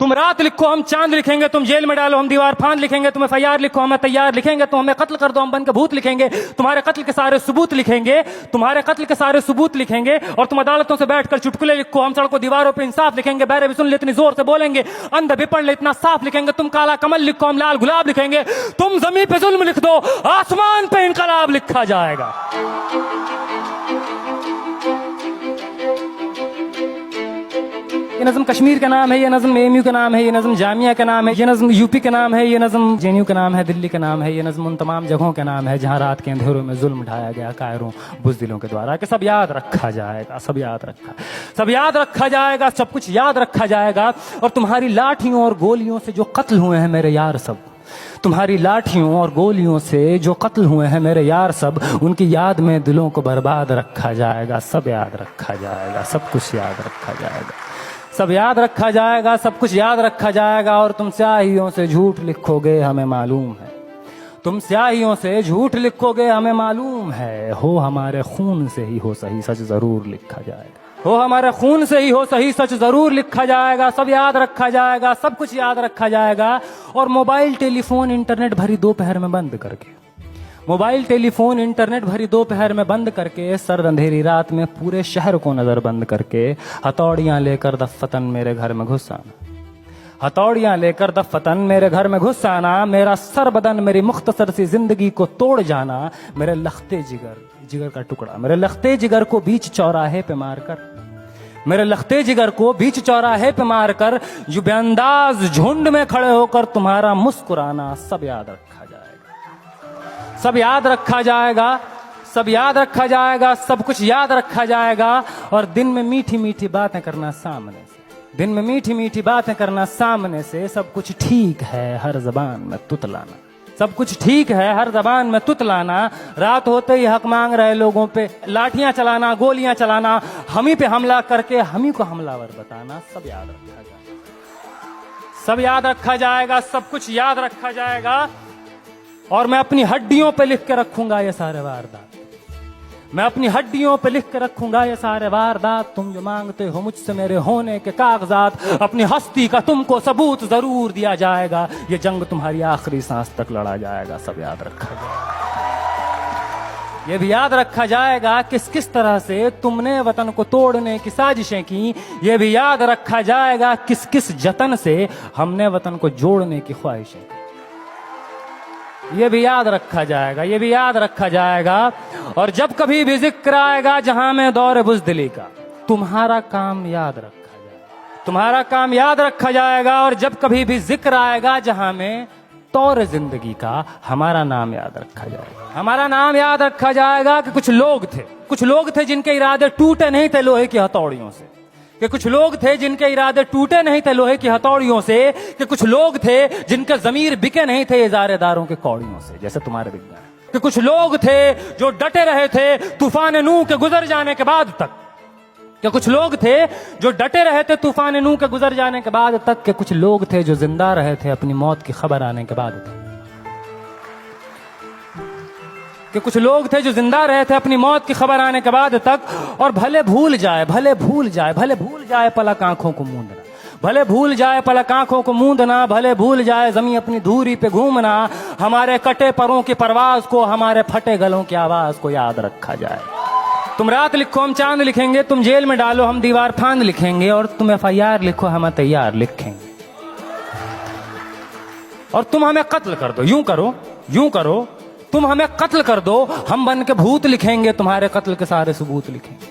तुम रात लिखो हम चांद लिखेंगे, तुम जेल में डालो हम दीवार फांद लिखेंगे, तुम FIR लिखो हमें तैयार लिखेंगे, तुम हमें कत्ल कर दो हम बन के भूत लिखेंगे, तुम्हारे कत्ल के सारे सबूत लिखेंगे, तुम्हारे कत्ल के सारे सबूत लिखेंगे। और तुम अदालतों से बैठकर चुटकुले लिखो, हम सड़कों दीवारों पे इंसाफ लिखेंगे, बहरे भी सुन ले इतनी जोर से बोलेंगे, अंधे भी पढ़ ले इतना साफ लिखेंगे। तुम काला कमल लिखो हम लाल गुलाब लिखेंगे, तुम जमीन पे जुल्म लिख दो आसमान पे इनकलाब लिखा जाएगा। ये नज़म कश्मीर का नाम है, ये नज़म AMU का नाम है, ये नज़म जामिया का नाम है, ये नज़म UP का नाम है, ये नज़म JNU का नाम है, दिल्ली का नाम है, ये नज़म उन तमाम जगहों का नाम है जहाँ रात के अंधेरों में जुल्म ढाया गया कायरों बुज़दिलों के द्वारा। कि सब याद रखा जाएगा, सब याद रखा जाएगा, सब कुछ याद रखा जाएगा। और तुम्हारी लाठियों और गोलियों से जो कत्ल हुए हैं मेरे यार सब, तुम्हारी लाठियों और गोलियों से जो कत्ल हुए हैं मेरे यार सब, उनकी याद में दिलों को बर्बाद रखा जाएगा। सब याद रखा जाएगा, सब कुछ याद रखा जाएगा, सब याद रखा जाएगा, सब कुछ याद रखा जाएगा। और तुम स्याहियों से झूठ लिखोगे हमें मालूम है, तुम स्याहियों से झूठ लिखोगे हमें मालूम है। हो हमारे खून से ही हो सही सच जरूर लिखा जाएगा, हो हमारे खून से ही हो सही सच जरूर लिखा जाएगा। सब याद रखा जाएगा, सब कुछ याद रखा जाएगा। और मोबाइल टेलीफोन इंटरनेट भरी दोपहर में बंद करके, मोबाइल टेलीफोन इंटरनेट भरी दोपहर में बंद करके, सर्द अंधेरी रात में पूरे शहर को नजर बंद करके, हथौड़ियां लेकर दफ्फतन मेरे घर में घुस आना, हथौड़ियां लेकर दफ्फतन मेरे घर में घुस आना। मेरा सर बदन मेरी मुख्तसर सी जिंदगी को तोड़ जाना। मेरे लखते जिगर का टुकड़ा, मेरे लखते जिगर को बीच चौराहे पे मारकर, मेरे लखते जिगर को बीच चौराहे पे मारकर, जो बेअंदाज झुंड में खड़े होकर तुम्हारा मुस्कुराना। सब याद रखा जाएगा, सब याद रखा जाएगा, सब याद रखा जाएगा, सब कुछ याद रखा जाएगा। और दिन में मीठी मीठी बातें करना सामने से, दिन में मीठी मीठी बातें करना सामने से। सब कुछ ठीक है हर जबान में तुतलाना, सब कुछ ठीक है हर जबान में तुतलाना। रात होते ही हक मांग रहे लोगों पे लाठियां चलाना, गोलियां चलाना, हम ही पे हमला करके हम ही को हमलावर बताना। सब याद रखा जाएगा, सब याद रखा जाएगा, सब कुछ याद रखा जाएगा। और मैं अपनी हड्डियों पे लिख के रखूंगा ये सारे वारदात, मैं अपनी हड्डियों पे लिख के रखूंगा ये सारे वारदात। तुम जो मांगते हो मुझसे मेरे होने के कागजात, अपनी हस्ती का तुमको सबूत जरूर दिया जाएगा। ये जंग तुम्हारी आखिरी सांस तक लड़ा जाएगा। सब याद रखा जाएगा, ये भी याद रखा जाएगा किस किस तरह से तुमने वतन को तोड़ने की साजिशें की। ये भी याद रखा जाएगा किस किस जतन से हमने वतन को जोड़ने की ख्वाहिशें की। ये भी याद रखा जाएगा, ये भी याद रखा जाएगा। और जब कभी भी जिक्र आएगा जहां में दौर बुज़दिली का, तुम्हारा काम याद रखा जाएगा, तुम्हारा काम याद रखा जाएगा। और जब कभी भी जिक्र आएगा जहां में तौर जिंदगी का, हमारा नाम याद रखा जाएगा, हमारा नाम याद रखा जाएगा। कि कुछ लोग थे जिनके इरादे टूटे नहीं थे लोहे की हथौड़ियों से, कि कुछ लोग थे जिनके इरादे टूटे नहीं थे लोहे की हथौड़ियों से, कि कुछ लोग थे जिनके ज़मीर बिके नहीं थे इजारेदारों के कौड़ियों से, जैसे तुम्हारे बिक गए। कि कुछ लोग थे जो डटे रहे थे तूफान नूह के गुजर जाने के बाद तक, कि कुछ लोग थे जो डटे रहे थे तूफान नूह के गुजर जाने के बाद तक, के कुछ लोग थे जो जिंदा रहे थे अपनी मौत की खबर आने के बाद तक, कि कुछ लोग थे जो जिंदा रहे थे अपनी मौत की खबर आने के बाद तक। और भले भूल जाए पलक आंखों को मूंदना, भले भूल जाए पलक आंखों को मूंदना, भले भूल जाए जमीन अपनी धूरी पे घूमना। हमारे कटे परों की परवाज को, हमारे फटे गलों की आवाज को याद रखा जाए। तुम रात लिखो हम चांद लिखेंगे, तुम जेल में डालो हम दीवार फांद लिखेंगे, और तुम FIR लिखो हम तैयार लिखेंगे। और तुम हमें कत्ल कर दो, यूं करो तुम हमें कत्ल कर दो, हम बन के भूत लिखेंगे, तुम्हारे कत्ल के सारे सबूत लिखेंगे,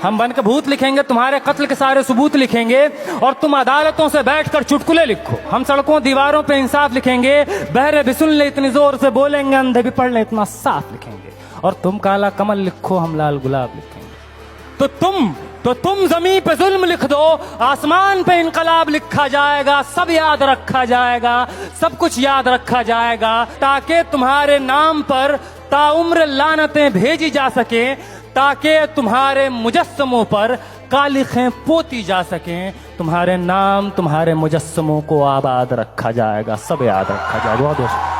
हम बन के भूत लिखेंगे, तुम्हारे कत्ल के सारे सबूत लिखेंगे। और तुम अदालतों से बैठकर चुटकुले लिखो, हम सड़कों दीवारों पे इंसाफ लिखेंगे, बहरे भी सुन ले इतनी जोर से बोलेंगे, अंधे भी पढ़ ले इतना साफ लिखेंगे। और तुम काला कमल लिखो हम लाल गुलाब लिखेंगे। तो तुम जमीन पे जुल्म लिख दो, आसमान पे इनकलाब लिखा जाएगा। सब याद रखा जाएगा, सब कुछ याद रखा जाएगा, ताकि तुम्हारे नाम पर ताउम्र लानतें भेजी जा सके, ताकि तुम्हारे मुजस्समों पर कालिखें पोती जा सकें। तुम्हारे नाम, तुम्हारे मुजस्समों को आबाद रखा जाएगा। सब याद रखा जाएगा।